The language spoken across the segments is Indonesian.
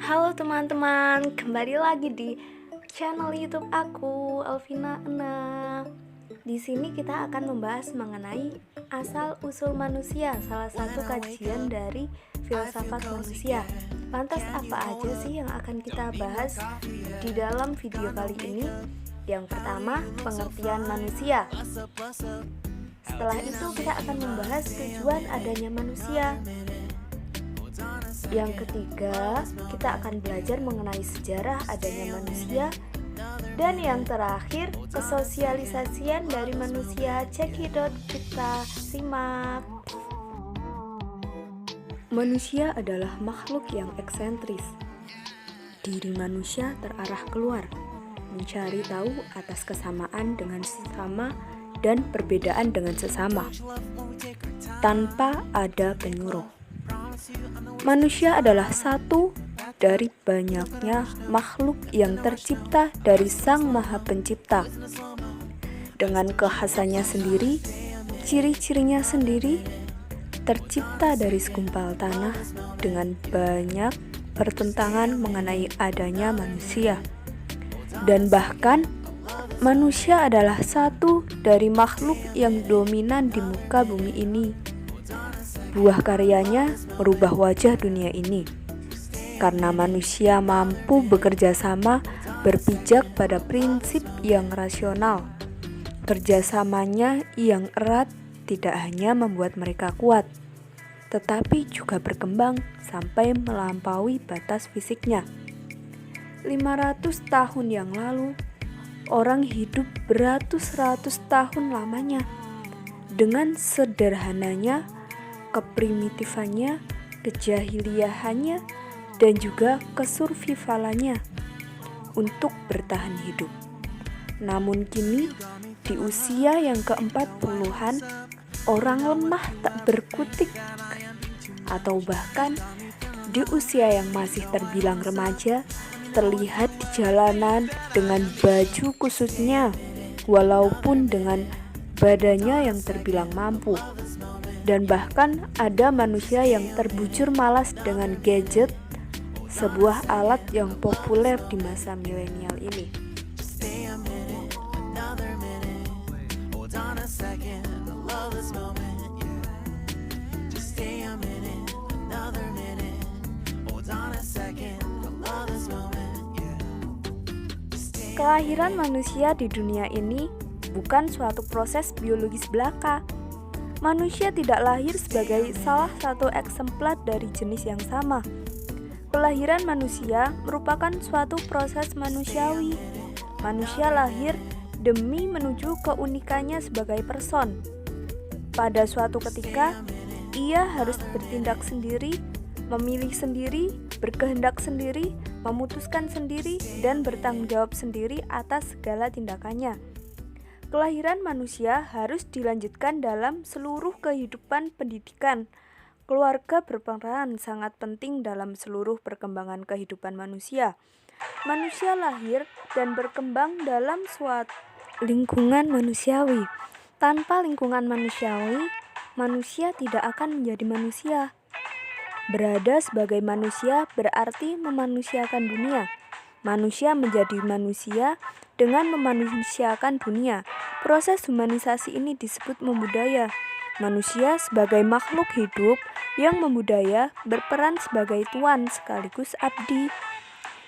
Halo teman-teman, kembali lagi di channel YouTube aku, Alvina Ena. Di sini kita akan membahas mengenai asal-usul manusia, salah satu kajian dari filsafat manusia. Lantas apa aja sih yang akan kita bahas di dalam video kali ini? Yang pertama, pengertian manusia. Setelah itu kita akan membahas tujuan adanya manusia. Yang ketiga, kita akan belajar mengenai sejarah adanya manusia. Dan yang terakhir, kesosialisasian dari manusia. Cekidot, kita simak. Manusia adalah makhluk yang eksentris. Diri manusia terarah keluar, mencari tahu atas kesamaan dengan sesama dan perbedaan dengan sesama, tanpa ada penyuruh. Manusia adalah satu dari banyaknya makhluk yang tercipta dari Sang Maha Pencipta, dengan kekhasannya sendiri, ciri-cirinya sendiri, tercipta dari segumpal tanah dengan banyak pertentangan mengenai adanya manusia. Dan bahkan manusia adalah satu dari makhluk yang dominan di muka bumi ini. Buah karyanya merubah wajah dunia ini, karena manusia mampu bekerja sama berpijak pada prinsip yang rasional. Kerjasamanya yang erat tidak hanya membuat mereka kuat, tetapi juga berkembang sampai melampaui batas fisiknya. 500 tahun yang lalu, orang hidup beratus-ratus tahun lamanya. Dengan sederhananya, keprimitifannya, kejahiliahannya, dan juga kesurvivalannya untuk bertahan hidup. Namun kini, di usia yang ke-40-an, orang lemah tak berkutik, atau bahkan di usia yang masih terbilang remaja, terlihat di jalanan dengan baju kusutnya, walaupun dengan badannya yang terbilang mampu. Dan bahkan ada manusia yang terbujur malas dengan gadget, sebuah alat yang populer di masa milenial ini. Kelahiran manusia di dunia ini bukan suatu proses biologis belaka. Manusia tidak lahir sebagai salah satu eksemplar dari jenis yang sama. Kelahiran manusia merupakan suatu proses manusiawi. Manusia lahir demi menuju keunikannya sebagai person. Pada suatu ketika, ia harus bertindak sendiri, memilih sendiri, berkehendak sendiri, memutuskan sendiri, dan bertanggung jawab sendiri atas segala tindakannya. Kelahiran manusia harus dilanjutkan dalam seluruh kehidupan pendidikan. Keluarga berperan sangat penting dalam seluruh perkembangan kehidupan manusia. Manusia lahir dan berkembang dalam suatu lingkungan manusiawi. Tanpa lingkungan manusiawi, manusia tidak akan menjadi manusia. Berada sebagai manusia berarti memanusiakan dunia. Manusia menjadi manusia dengan memanusiakan dunia. Proses humanisasi ini disebut membudaya. Manusia sebagai makhluk hidup yang membudaya berperan sebagai tuan sekaligus abdi.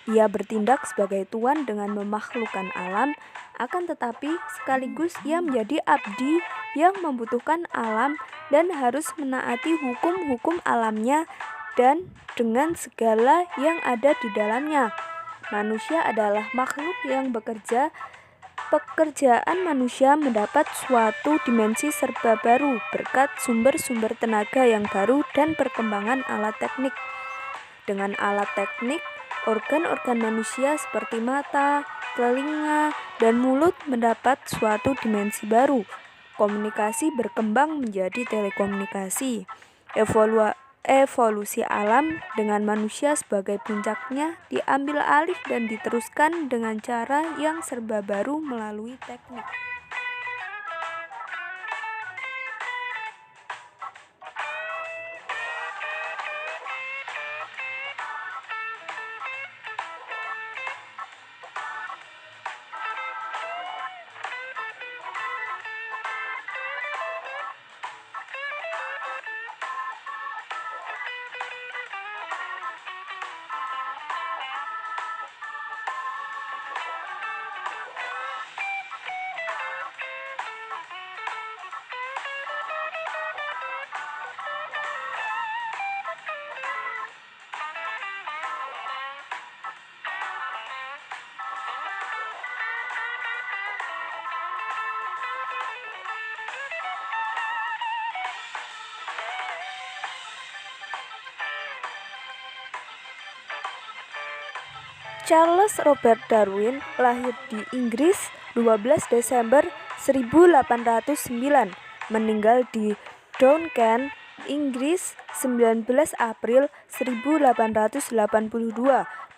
Ia bertindak sebagai tuan dengan memakhlukkan alam, akan tetapi sekaligus ia menjadi abdi yang membutuhkan alam dan harus menaati hukum-hukum alamnya dan dengan segala yang ada di dalamnya. Manusia adalah makhluk yang bekerja. Pekerjaan manusia mendapat suatu dimensi serba baru berkat sumber-sumber tenaga yang baru dan perkembangan alat teknik. Dengan alat teknik, organ-organ manusia seperti mata, telinga, dan mulut mendapat suatu dimensi baru. Komunikasi berkembang menjadi telekomunikasi. Evolusi alam dengan manusia sebagai puncaknya diambil alih dan diteruskan dengan cara yang serba baru melalui teknik. Charles Robert Darwin lahir di Inggris 12 Desember 1809, meninggal di Downcan, Inggris 19 April 1882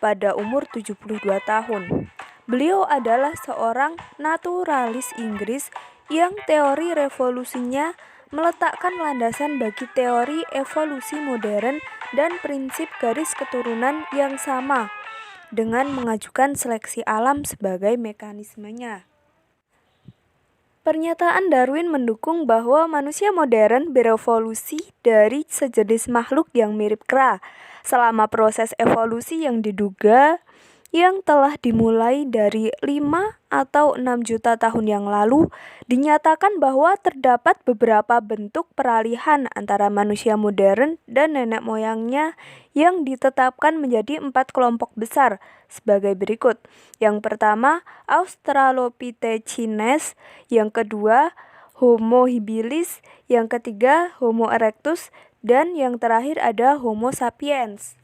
pada umur 72 tahun. Beliau adalah seorang naturalis Inggris yang teori revolusinya meletakkan landasan bagi teori evolusi modern dan prinsip garis keturunan yang sama, dengan mengajukan seleksi alam sebagai mekanismenya. Pernyataan Darwin mendukung bahwa manusia modern berevolusi dari sejenis makhluk yang mirip kera. Selama proses evolusi yang diduga yang telah dimulai dari 5 atau 6 juta tahun yang lalu, dinyatakan bahwa terdapat beberapa bentuk peralihan antara manusia modern dan nenek moyangnya yang ditetapkan menjadi 4 kelompok besar sebagai berikut. Yang pertama, Australopithecines, yang kedua, Homo habilis, yang ketiga, Homo erectus, dan yang terakhir ada Homo sapiens.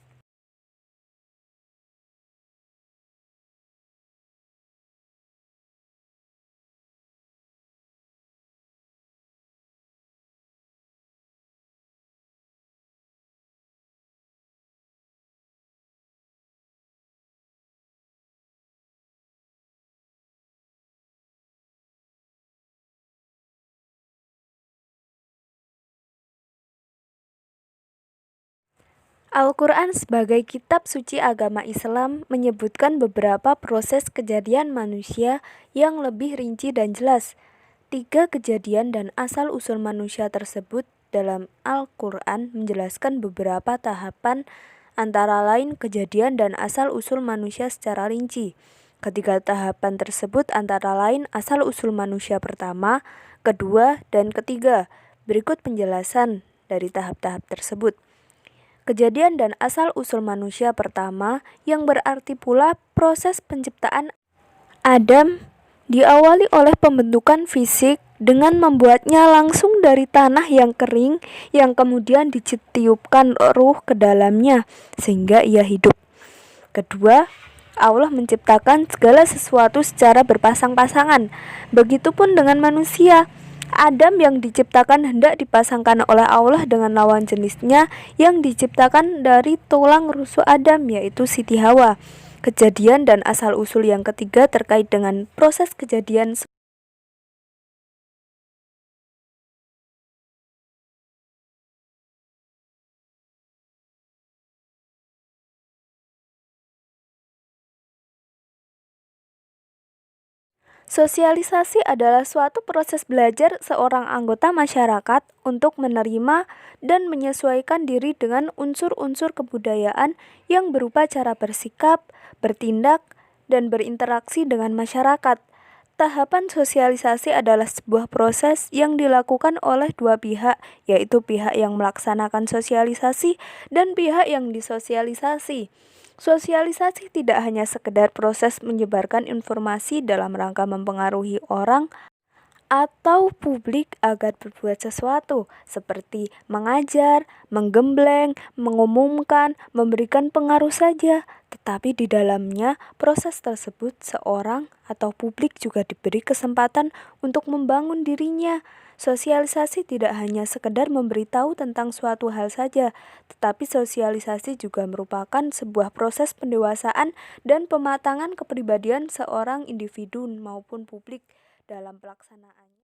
Al-Quran sebagai kitab suci agama Islam menyebutkan beberapa proses kejadian manusia yang lebih rinci dan jelas. 3 kejadian dan asal-usul manusia tersebut dalam Al-Quran menjelaskan beberapa tahapan, antara lain kejadian dan asal-usul manusia secara rinci. Ketiga tahapan tersebut antara lain asal-usul manusia pertama, kedua, dan ketiga. Berikut penjelasan dari tahap-tahap tersebut. Kejadian dan asal-usul manusia pertama, yang berarti pula proses penciptaan Adam, diawali oleh pembentukan fisik dengan membuatnya langsung dari tanah yang kering yang kemudian ditiupkan ruh ke dalamnya sehingga ia hidup. Kedua, Allah menciptakan segala sesuatu secara berpasang-pasangan. Begitupun dengan manusia. Adam yang diciptakan hendak dipasangkan oleh Allah dengan lawan jenisnya yang diciptakan dari tulang rusuk Adam, yaitu Siti Hawa. Kejadian dan asal-usul yang ketiga terkait dengan proses kejadian Sosialisasi adalah suatu proses belajar seorang anggota masyarakat untuk menerima dan menyesuaikan diri dengan unsur-unsur kebudayaan yang berupa cara bersikap, bertindak, dan berinteraksi dengan masyarakat. Tahapan sosialisasi adalah sebuah proses yang dilakukan oleh dua pihak, yaitu pihak yang melaksanakan sosialisasi dan pihak yang disosialisasi. Sosialisasi tidak hanya sekedar proses menyebarkan informasi dalam rangka mempengaruhi orang atau publik agar berbuat sesuatu, seperti mengajar, menggembleng, mengumumkan, memberikan pengaruh saja, tetapi di dalamnya proses tersebut seorang atau publik juga diberi kesempatan untuk membangun dirinya. Sosialisasi tidak hanya sekedar memberitahu tentang suatu hal saja, tetapi sosialisasi juga merupakan sebuah proses pendewasaan dan pematangan kepribadian seorang individu maupun publik dalam pelaksanaannya.